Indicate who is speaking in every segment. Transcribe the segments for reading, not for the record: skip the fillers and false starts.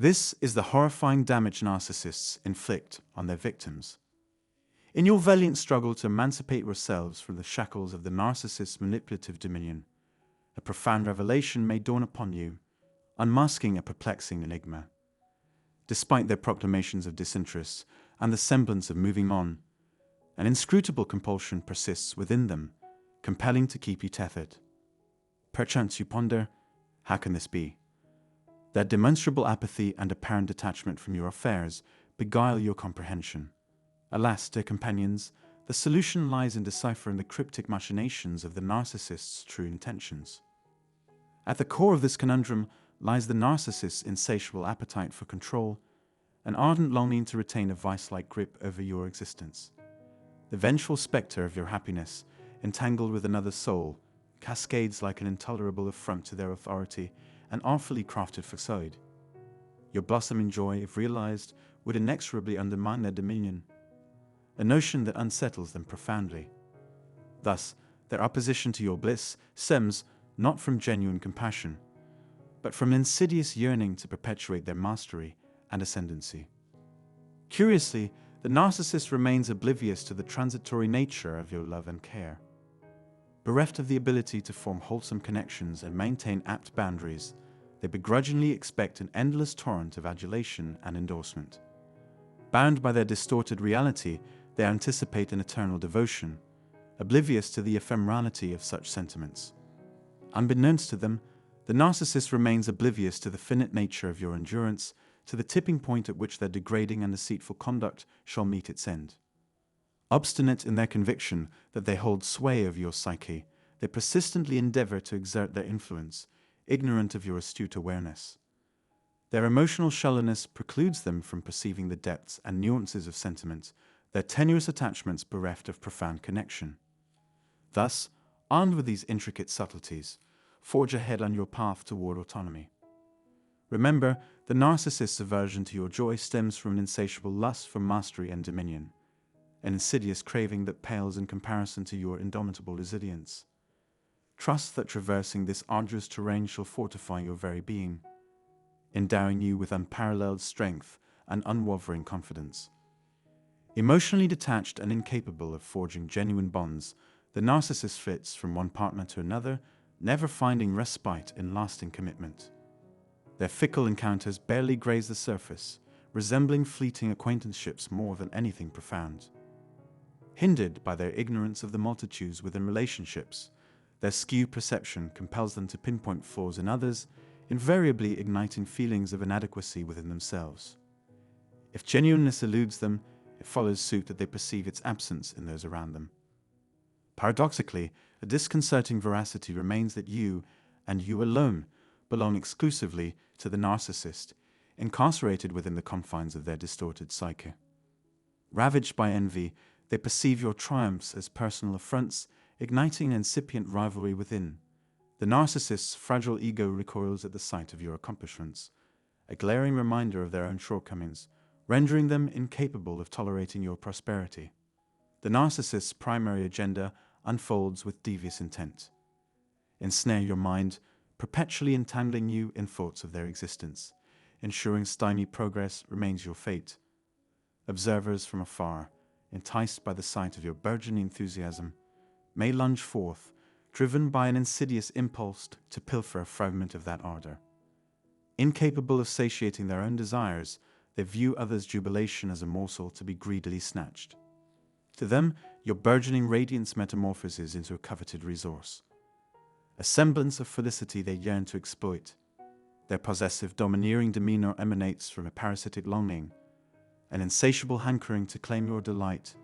Speaker 1: This is the horrifying damage narcissists inflict on their victims. In your valiant struggle to emancipate yourselves from the shackles of the narcissist's manipulative dominion, a profound revelation may dawn upon you, unmasking a perplexing enigma. Despite their proclamations of disinterest and the semblance of moving on, an inscrutable compulsion persists within them, compelling to keep you tethered. Perchance you ponder, how can this be? That demonstrable apathy and apparent detachment from your affairs beguile your comprehension. Alas, dear companions, the solution lies in deciphering the cryptic machinations of the narcissist's true intentions. At the core of this conundrum lies the narcissist's insatiable appetite for control, an ardent longing to retain a vice-like grip over your existence. The vengeful spectre of your happiness, entangled with another's soul, cascades like an intolerable affront to their authority, an artfully crafted facade. Your blossoming joy, if realized, would inexorably undermine their dominion, a notion that unsettles them profoundly. Thus, their opposition to your bliss stems not from genuine compassion, but from an insidious yearning to perpetuate their mastery and ascendancy. Curiously, the narcissist remains oblivious to the transitory nature of your love and care. Bereft of the ability to form wholesome connections and maintain apt boundaries, they begrudgingly expect an endless torrent of adulation and endorsement. Bound by their distorted reality, they anticipate an eternal devotion, oblivious to the ephemerality of such sentiments. Unbeknownst to them, the narcissist remains oblivious to the finite nature of your endurance, to the tipping point at which their degrading and deceitful conduct shall meet its end. Obstinate in their conviction that they hold sway over your psyche, they persistently endeavor to exert their influence, ignorant of your astute awareness. Their emotional shallowness precludes them from perceiving the depths and nuances of sentiment, their tenuous attachments bereft of profound connection. Thus, armed with these intricate subtleties, forge ahead on your path toward autonomy. Remember, the narcissist's aversion to your joy stems from an insatiable lust for mastery and dominion, an insidious craving that pales in comparison to your indomitable resilience. Trust that traversing this arduous terrain shall fortify your very being, endowing you with unparalleled strength and unwavering confidence. Emotionally detached and incapable of forging genuine bonds, the narcissist flits from one partner to another, never finding respite in lasting commitment. Their fickle encounters barely graze the surface, resembling fleeting acquaintanceships more than anything profound. Hindered by their ignorance of the multitudes within relationships, their skewed perception compels them to pinpoint flaws in others, invariably igniting feelings of inadequacy within themselves. If genuineness eludes them, it follows suit that they perceive its absence in those around them. Paradoxically, a disconcerting veracity remains that you, and you alone, belong exclusively to the narcissist, incarcerated within the confines of their distorted psyche. Ravaged by envy, they perceive your triumphs as personal affronts, igniting an incipient rivalry within. The narcissist's fragile ego recoils at the sight of your accomplishments, a glaring reminder of their own shortcomings, rendering them incapable of tolerating your prosperity. The narcissist's primary agenda unfolds with devious intent. Ensnare your mind, perpetually entangling you in thoughts of their existence, ensuring stymied progress remains your fate. Observers from afar, enticed by the sight of your burgeoning enthusiasm, may lunge forth, driven by an insidious impulse to pilfer a fragment of that ardor. Incapable of satiating their own desires, they view others' jubilation as a morsel to be greedily snatched. To them, your burgeoning radiance metamorphoses into a coveted resource, a semblance of felicity they yearn to exploit. Their possessive, domineering demeanor emanates from a parasitic longing, an insatiable hankering to claim your delight,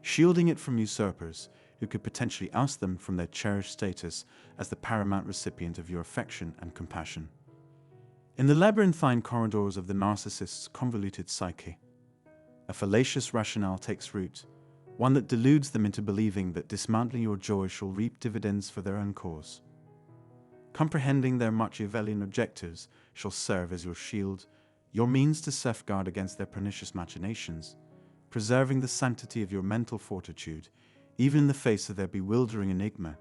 Speaker 1: shielding it from usurpers who could potentially oust them from their cherished status as the paramount recipient of your affection and compassion. In the labyrinthine corridors of the narcissist's convoluted psyche, a fallacious rationale takes root, one that deludes them into believing that dismantling your joy shall reap dividends for their own cause. Comprehending their Machiavellian objectives shall serve as your shield, your means to safeguard against their pernicious machinations, preserving the sanctity of your mental fortitude, even in the face of their bewildering enigma.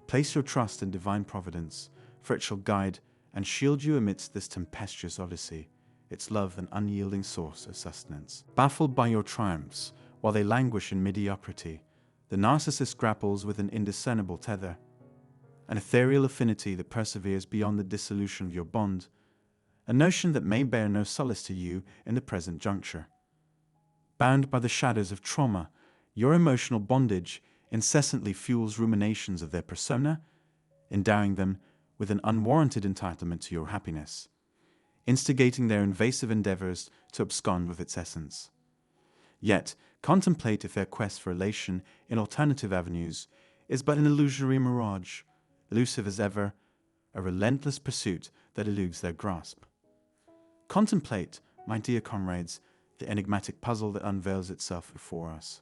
Speaker 1: Place your trust in divine providence, for it shall guide and shield you amidst this tempestuous odyssey, its love an unyielding source of sustenance. Baffled by your triumphs, while they languish in mediocrity, the narcissist grapples with an indiscernible tether, an ethereal affinity that perseveres beyond the dissolution of your bond, a notion that may bear no solace to you in the present juncture. Bound by the shadows of trauma, your emotional bondage incessantly fuels ruminations of their persona, endowing them with an unwarranted entitlement to your happiness, instigating their invasive endeavors to abscond with its essence. Yet, contemplate if their quest for elation in alternative avenues is but an illusory mirage, elusive as ever, a relentless pursuit that eludes their grasp. Contemplate, my dear comrades, the enigmatic puzzle that unveils itself before us.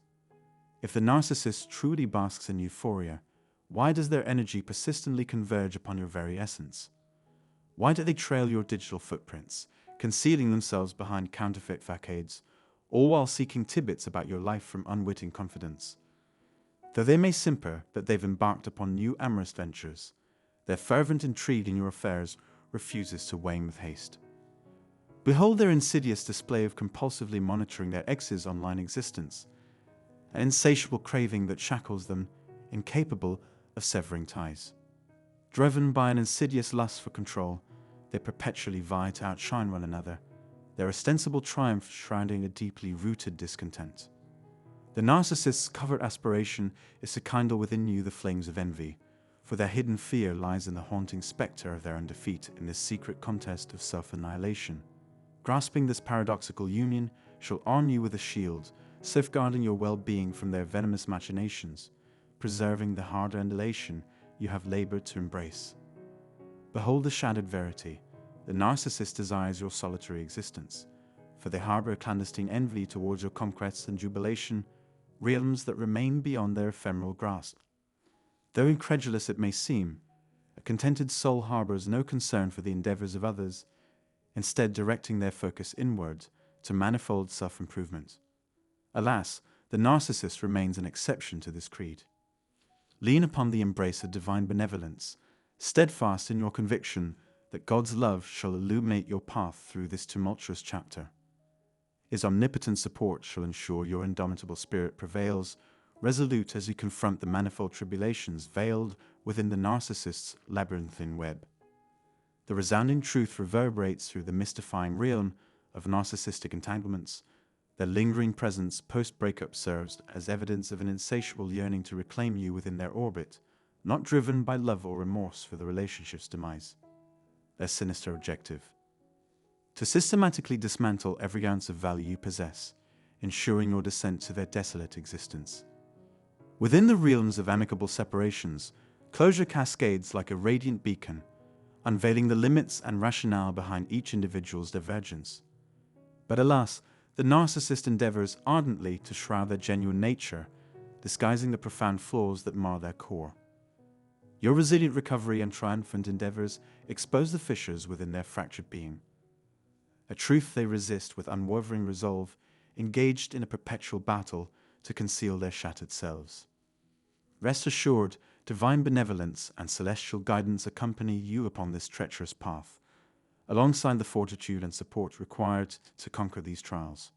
Speaker 1: If the narcissist truly basks in euphoria, why does their energy persistently converge upon your very essence? Why do they trail your digital footprints, concealing themselves behind counterfeit facades, all while seeking tidbits about your life from unwitting confidence? Though they may simper that they've embarked upon new amorous ventures, their fervent intrigue in your affairs refuses to wane with haste. Behold their insidious display of compulsively monitoring their ex's online existence, an insatiable craving that shackles them, incapable of severing ties. Driven by an insidious lust for control, they perpetually vie to outshine one another, their ostensible triumph shrouding a deeply rooted discontent. The narcissist's covert aspiration is to kindle within you the flames of envy, for their hidden fear lies in the haunting specter of their own defeat in this secret contest of self-annihilation. Grasping this paradoxical union shall arm you with a shield, safeguarding your well-being from their venomous machinations, preserving the hard-earned elation you have labored to embrace. Behold the shattered verity. The narcissist desires your solitary existence, for they harbor a clandestine envy towards your conquests and jubilation, realms that remain beyond their ephemeral grasp. Though incredulous it may seem, a contented soul harbors no concern for the endeavors of others, instead directing their focus inward to manifold self-improvement. Alas, the narcissist remains an exception to this creed. Lean upon the embrace of divine benevolence, steadfast in your conviction that God's love shall illuminate your path through this tumultuous chapter. His omnipotent support shall ensure your indomitable spirit prevails, resolute as you confront the manifold tribulations veiled within the narcissist's labyrinthine web. The resounding truth reverberates through the mystifying realm of narcissistic entanglements. Their lingering presence post-breakup serves as evidence of an insatiable yearning to reclaim you within their orbit, not driven by love or remorse for the relationship's demise. Their sinister objective: to systematically dismantle every ounce of value you possess, ensuring your descent to their desolate existence. Within the realms of amicable separations, closure cascades like a radiant beacon, unveiling the limits and rationale behind each individual's divergence. But alas, the narcissist endeavors ardently to shroud their genuine nature, disguising the profound flaws that mar their core. Your resilient recovery and triumphant endeavors expose the fissures within their fractured being, a truth they resist with unwavering resolve, engaged in a perpetual battle to conceal their shattered selves. Rest assured, divine benevolence and celestial guidance accompany you upon this treacherous path, alongside the fortitude and support required to conquer these trials.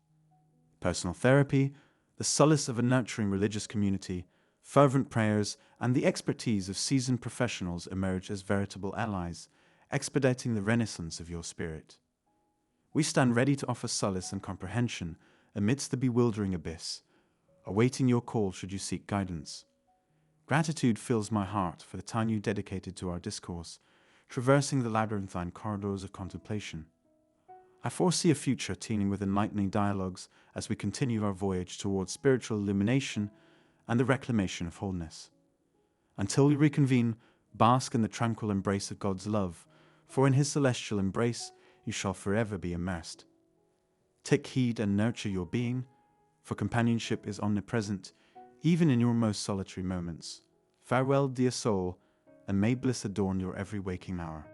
Speaker 1: Personal therapy, the solace of a nurturing religious community, fervent prayers, and the expertise of seasoned professionals emerge as veritable allies, expediting the renaissance of your spirit. We stand ready to offer solace and comprehension amidst the bewildering abyss, awaiting your call should you seek guidance. Gratitude fills my heart for the time you dedicated to our discourse, traversing the labyrinthine corridors of contemplation. I foresee a future teeming with enlightening dialogues as we continue our voyage towards spiritual illumination and the reclamation of wholeness. Until we reconvene, bask in the tranquil embrace of God's love, for in His celestial embrace you shall forever be immersed. Take heed and nurture your being, for companionship is omnipresent, even in your most solitary moments. Farewell, dear soul, and may bliss adorn your every waking hour.